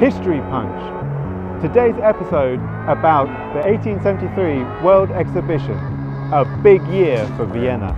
History Punch. Today's episode about the 1873 World Exhibition, a big year for Vienna.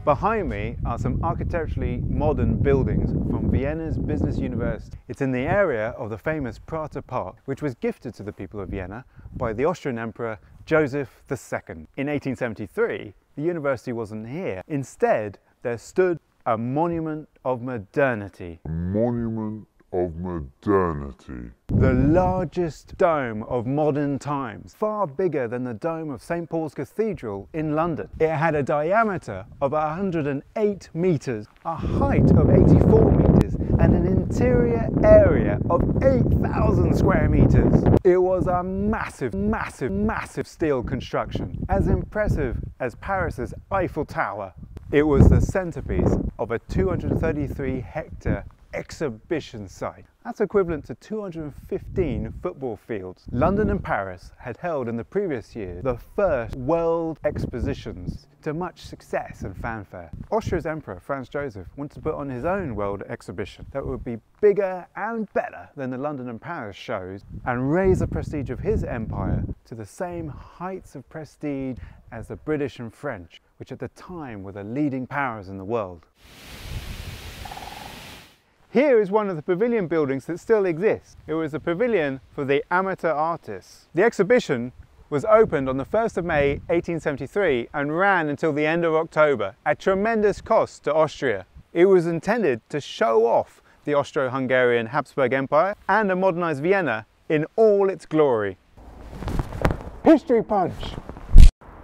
Behind me are some architecturally modern buildings from Vienna's Business University. It's in the area of the famous Prater Park, which was gifted to the people of Vienna by the Austrian Emperor Joseph II. In 1873, the university wasn't here. Instead, there stood a monument of modernity. A monument of modernity. The largest dome of modern times, far bigger than the dome of St. Paul's Cathedral in London. It had a diameter of 108 metres, a height of 84 metres, and an interior area of 8,000 square metres. It was a massive, massive, massive steel construction, as impressive as Paris's Eiffel Tower. It was the centrepiece of a 233-hectare exhibition site. That's equivalent to 215 football fields. London and Paris had held in the previous year the first world expositions to much success and fanfare. Austria's Emperor Franz Joseph wanted to put on his own world exhibition that would be bigger and better than the London and Paris shows and raise the prestige of his empire to the same heights of prestige as the British and French, which at the time were the leading powers in the world. Here is one of the pavilion buildings that still exists. It was a pavilion for the amateur artists. The exhibition was opened on the 1st of May 1873 and ran until the end of October at tremendous cost to Austria. It was intended to show off the Austro-Hungarian Habsburg Empire and a modernised Vienna in all its glory. History Punch!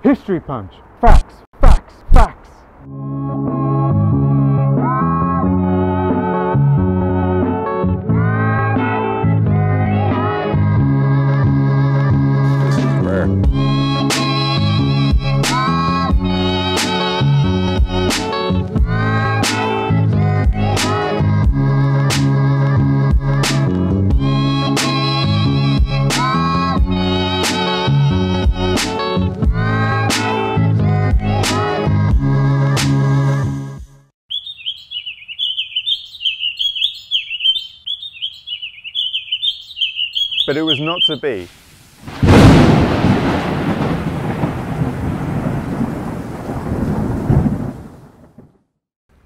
History Punch! Facts, facts, facts! But it was not to be.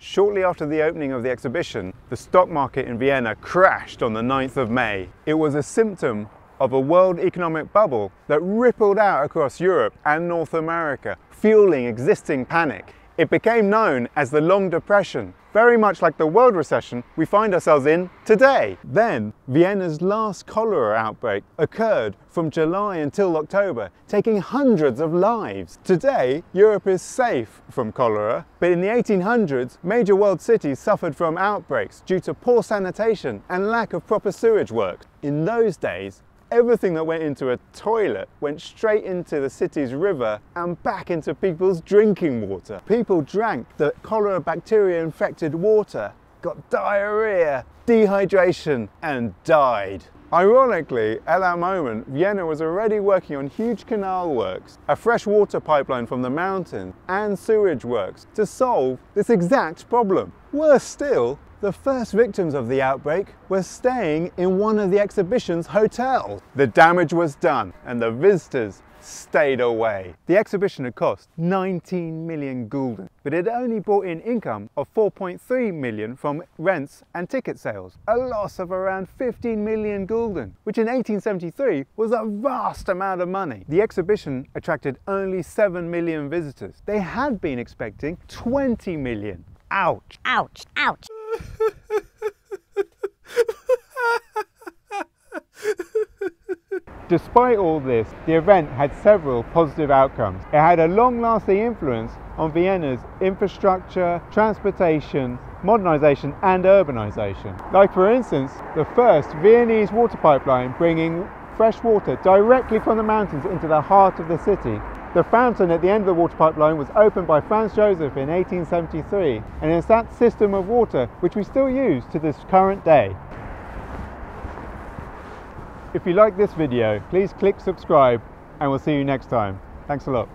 Shortly after the opening of the exhibition, the stock market in Vienna crashed on the 9th of May. It was a symptom of a world economic bubble that rippled out across Europe and North America, fueling existing panic. It became known as the Long Depression, very much like the world recession we find ourselves in today. Then, Vienna's last cholera outbreak occurred from July until October, taking hundreds of lives. Today, Europe is safe from cholera, but in the 1800s, major world cities suffered from outbreaks due to poor sanitation and lack of proper sewage work. In those days, everything that went into a toilet went straight into the city's river and back into people's drinking water. People drank the cholera bacteria infected water, got diarrhea, dehydration, and died. Ironically, at that moment, Vienna was already working on huge canal works, a fresh water pipeline from the mountains, and sewage works to solve this exact problem. Worse still, the first victims of the outbreak were staying in one of the exhibition's hotels. The damage was done and the visitors stayed away. The exhibition had cost 19 million gulden, but it only brought in income of 4.3 million from rents and ticket sales, a loss of around 15 million gulden, which in 1873 was a vast amount of money. The exhibition attracted only 7 million visitors. They had been expecting 20 million. Ouch! Ouch! Ouch! Despite all this, the event had several positive outcomes. It had a long-lasting influence on Vienna's infrastructure, transportation, modernisation and urbanisation. Like for instance, the first Viennese water pipeline bringing fresh water directly from the mountains into the heart of the city. The fountain at the end of the water pipeline was opened by Franz Joseph in 1873, and it's that system of water which we still use to this current day. If you like this video, please click subscribe and we'll see you next time. Thanks a lot.